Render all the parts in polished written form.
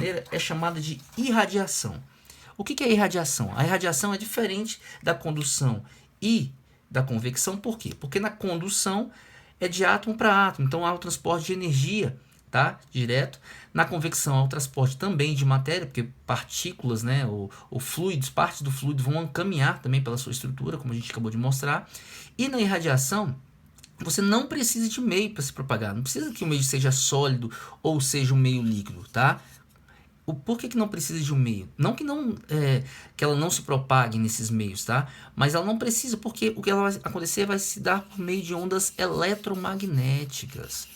maneira é chamada de irradiação. O que é irradiação? A irradiação é diferente da condução e da convecção. Por quê? Porque na condução é de átomo para átomo, então há o transporte de energia, tá? Direto. Na convecção há o transporte também de matéria, porque partículas, né, ou fluidos, partes do fluido vão caminhar também pela sua estrutura, como a gente acabou de mostrar. E na irradiação, você não precisa de meio para se propagar, não precisa que o meio seja sólido ou seja um meio líquido, tá? Por que não precisa de um meio? Não que que ela não se propague nesses meios, tá? Mas ela não precisa, porque o que ela vai acontecer vai se dar por meio de ondas eletromagnéticas.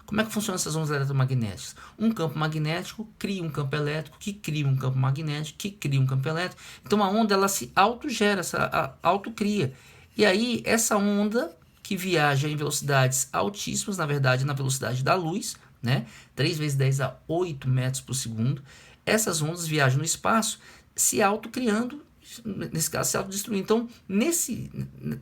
Como é que funcionam essas ondas eletromagnéticas? Um campo magnético cria um campo elétrico, que cria um campo magnético, que cria um campo elétrico. Então a onda ela se autogera, autocria. E aí essa onda que viaja em velocidades altíssimas, na verdade na velocidade da luz, né? 3 vezes 10 a 8 metros por segundo. Essas ondas viajam no espaço se autocriando, nesse caso se autodestruindo. Então,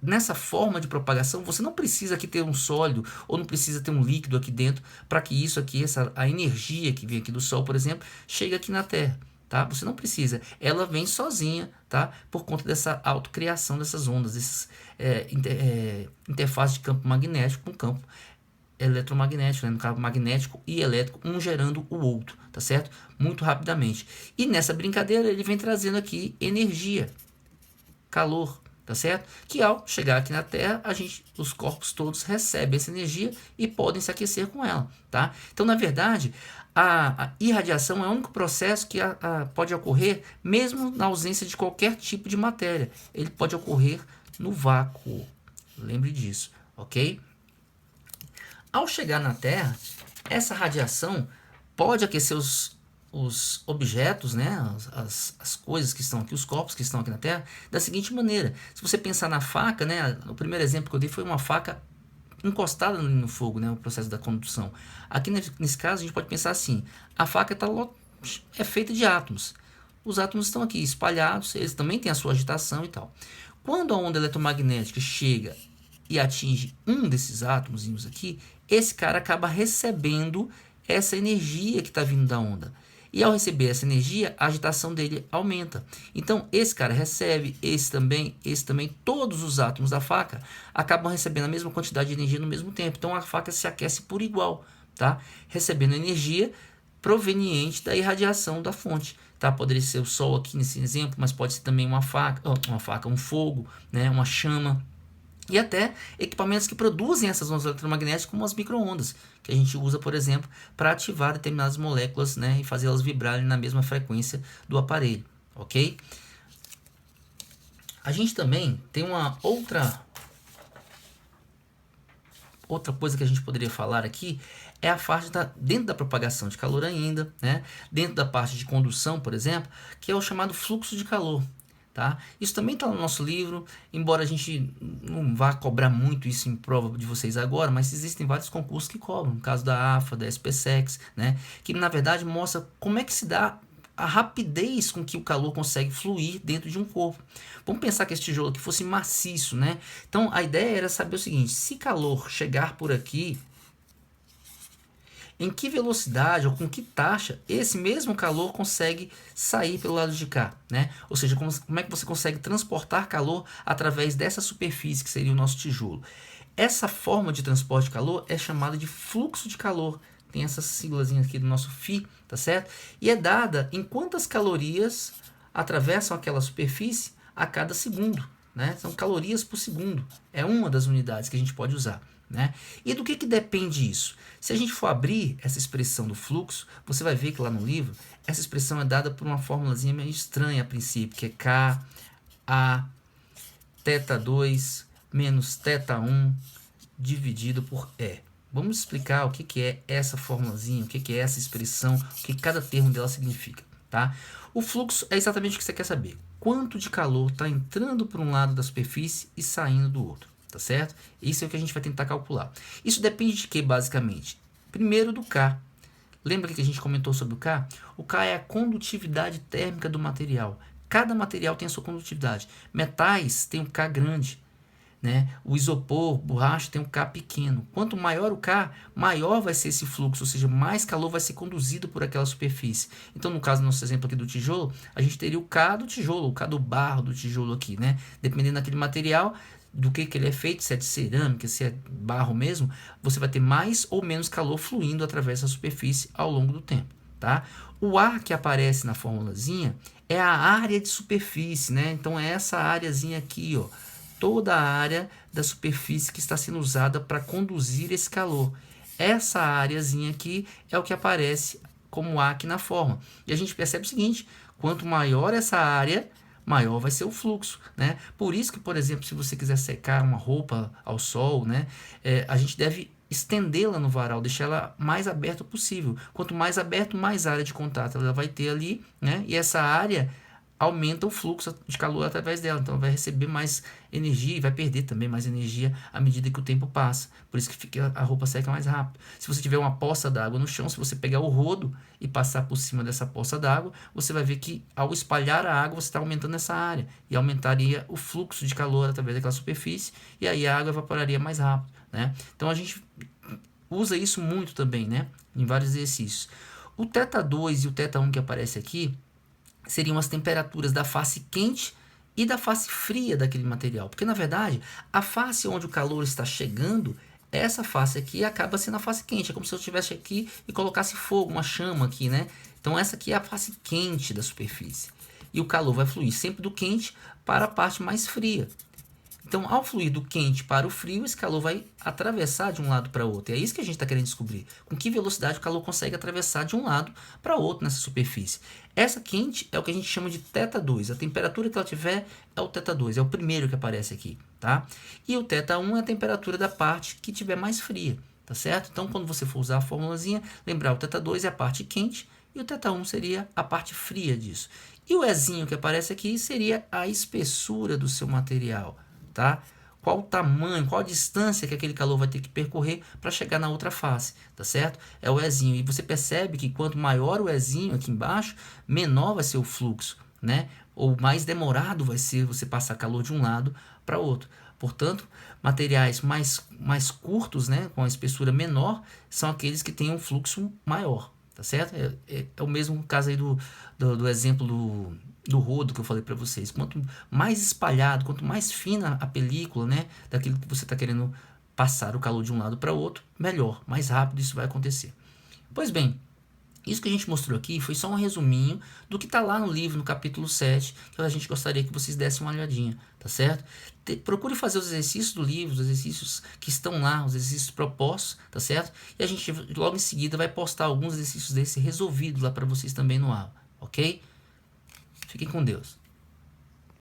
nessa forma de propagação, você não precisa aqui ter um sólido ou não precisa ter um líquido aqui dentro para que isso aqui, a energia que vem aqui do Sol, por exemplo, chegue aqui na Terra. Tá? Você não precisa, ela vem sozinha, tá? Por conta dessa autocriação dessas ondas, dessas interfaces de campo magnético com campo eletromagnético, né? No campo magnético e elétrico, um gerando o outro, tá certo? Muito rapidamente. E nessa brincadeira ele vem trazendo aqui energia, calor, tá certo? Que ao chegar aqui na Terra, os corpos todos recebem essa energia e podem se aquecer com ela, tá? Então, na verdade, a irradiação é o único processo que pode ocorrer mesmo na ausência de qualquer tipo de matéria. Ele pode ocorrer no vácuo. Lembre disso, ok? Ao chegar na Terra, essa radiação pode aquecer os objetos, né, as coisas que estão aqui, os corpos que estão aqui na Terra, da seguinte maneira. Se você pensar na faca, né, o primeiro exemplo que eu dei foi uma faca encostada no fogo, né, o processo da condução. Aqui nesse caso a gente pode pensar assim, a faca é feita de átomos. Os átomos estão aqui espalhados, eles também têm a sua agitação e tal. Quando a onda eletromagnética chega e atinge um desses átomos aqui, esse cara acaba recebendo essa energia que está vindo da onda. E ao receber essa energia, a agitação dele aumenta. Então, esse cara recebe, esse também, todos os átomos da faca acabam recebendo a mesma quantidade de energia no mesmo tempo. Então, a faca se aquece por igual, tá? Recebendo energia proveniente da irradiação da fonte. Tá? Poderia ser o Sol aqui nesse exemplo, mas pode ser também uma faca, um fogo, né? Uma chama. E até equipamentos que produzem essas ondas eletromagnéticas, como as micro-ondas, que a gente usa, por exemplo, para ativar determinadas moléculas, né, e fazê-las vibrarem na mesma frequência do aparelho, ok? A gente também tem uma outra coisa que a gente poderia falar aqui, é a parte dentro da propagação de calor ainda, né, dentro da parte de condução, por exemplo, que é o chamado fluxo de calor. Tá? Isso também está no nosso livro, embora a gente não vá cobrar muito isso em prova de vocês agora, mas existem vários concursos que cobram, no caso da AFA, da SPSEC, né? Que na verdade mostra como é que se dá a rapidez com que o calor consegue fluir dentro de um corpo. Vamos pensar que esse tijolo aqui fosse maciço, né? Então a ideia era saber o seguinte, se calor chegar por aqui, em que velocidade ou com que taxa esse mesmo calor consegue sair pelo lado de cá, né? Ou seja, como é que você consegue transportar calor através dessa superfície que seria o nosso tijolo. Essa forma de transporte de calor é chamada de fluxo de calor. Tem essas siglas aqui do nosso Φ, tá certo? E é dada em quantas calorias atravessam aquela superfície a cada segundo, né? São calorias por segundo. É uma das unidades que a gente pode usar. Né? E do que depende isso? Se a gente for abrir essa expressão do fluxo, você vai ver que lá no livro, essa expressão é dada por uma formulazinha meio estranha a princípio, que é K, A, θ2 menos θ1 dividido por E. Vamos explicar o que é essa formulazinha, o que é essa expressão, o que cada termo dela significa. Tá? O fluxo é exatamente o que você quer saber. Quanto de calor está entrando por um lado da superfície e saindo do outro. Tá certo? Isso é o que a gente vai tentar calcular. Isso depende de quê, basicamente? Primeiro do K. Lembra que a gente comentou sobre o K? O K é a condutividade térmica do material. Cada material tem a sua condutividade. Metais tem um K grande. né? O isopor, borracha, tem um K pequeno. Quanto maior o K, maior vai ser esse fluxo, ou seja, mais calor vai ser conduzido por aquela superfície. Então, no caso do nosso exemplo aqui do tijolo, a gente teria o K do tijolo, o K do barro do tijolo aqui, né? Dependendo daquele material, do que ele é feito, se é de cerâmica, se é barro mesmo, você vai ter mais ou menos calor fluindo através da superfície ao longo do tempo, tá? O A que aparece na formulazinha é a área de superfície, né? Então, é essa áreazinha aqui, ó. Toda a área da superfície que está sendo usada para conduzir esse calor. Essa áreazinha aqui é o que aparece como A aqui na forma. E a gente percebe o seguinte, quanto maior essa área, maior vai ser o fluxo, né? Por isso que, por exemplo, se você quiser secar uma roupa ao sol, né, a gente deve estendê-la no varal, deixar ela mais aberta possível. Quanto mais aberto, mais área de contato ela vai ter ali, né? E essa área aumenta o fluxo de calor através dela, então vai receber mais energia e vai perder também mais energia à medida que o tempo passa. Por isso que a roupa seca mais rápido. Se você tiver uma poça d'água no chão, se você pegar o rodo e passar por cima dessa poça d'água, você vai ver que ao espalhar a água, você está aumentando essa área e aumentaria o fluxo de calor através daquela superfície e aí a água evaporaria mais rápido, né? Então a gente usa isso muito também, né? Em vários exercícios. O θ2 e o θ1 que aparece aqui seriam as temperaturas da face quente e da face fria daquele material. Porque, na verdade, a face onde o calor está chegando, essa face aqui acaba sendo a face quente. É como se eu estivesse aqui e colocasse fogo, uma chama aqui, né? Então, essa aqui é a face quente da superfície. E o calor vai fluir sempre do quente para a parte mais fria. Então, ao fluir do quente para o frio, esse calor vai atravessar de um lado para outro. E é isso que a gente está querendo descobrir. Com que velocidade o calor consegue atravessar de um lado para outro nessa superfície. Essa quente é o que a gente chama de θ2. A temperatura que ela tiver é o θ2. É o primeiro que aparece aqui, tá? E o θ1 é a temperatura da parte que tiver mais fria, tá certo? Então, quando você for usar a formulazinha, lembrar o θ2 é a parte quente e o θ1 seria a parte fria disso. E o Ezinho que aparece aqui seria a espessura do seu material. Tá? Qual o tamanho, qual a distância que aquele calor vai ter que percorrer para chegar na outra face, tá certo? É o Ezinho. E você percebe que quanto maior o Ezinho aqui embaixo, menor vai ser o fluxo, né? Ou mais demorado vai ser você passar calor de um lado para outro. Portanto, materiais mais curtos, né, com a espessura menor, são aqueles que têm um fluxo maior, tá certo? É o mesmo caso aí do exemplo do rodo que eu falei para vocês. Quanto mais espalhado, quanto mais fina a película, né, daquilo que você está querendo passar o calor de um lado para o outro, melhor, mais rápido isso vai acontecer. Pois bem, isso que a gente mostrou aqui foi só um resuminho do que está lá no livro, no capítulo 7, que a gente gostaria que vocês dessem uma olhadinha, tá certo? Procure fazer os exercícios do livro, os exercícios que estão lá, os exercícios propostos, tá certo? E a gente logo em seguida vai postar alguns exercícios desses resolvidos lá para vocês também no aula, ok? Fiquem com Deus.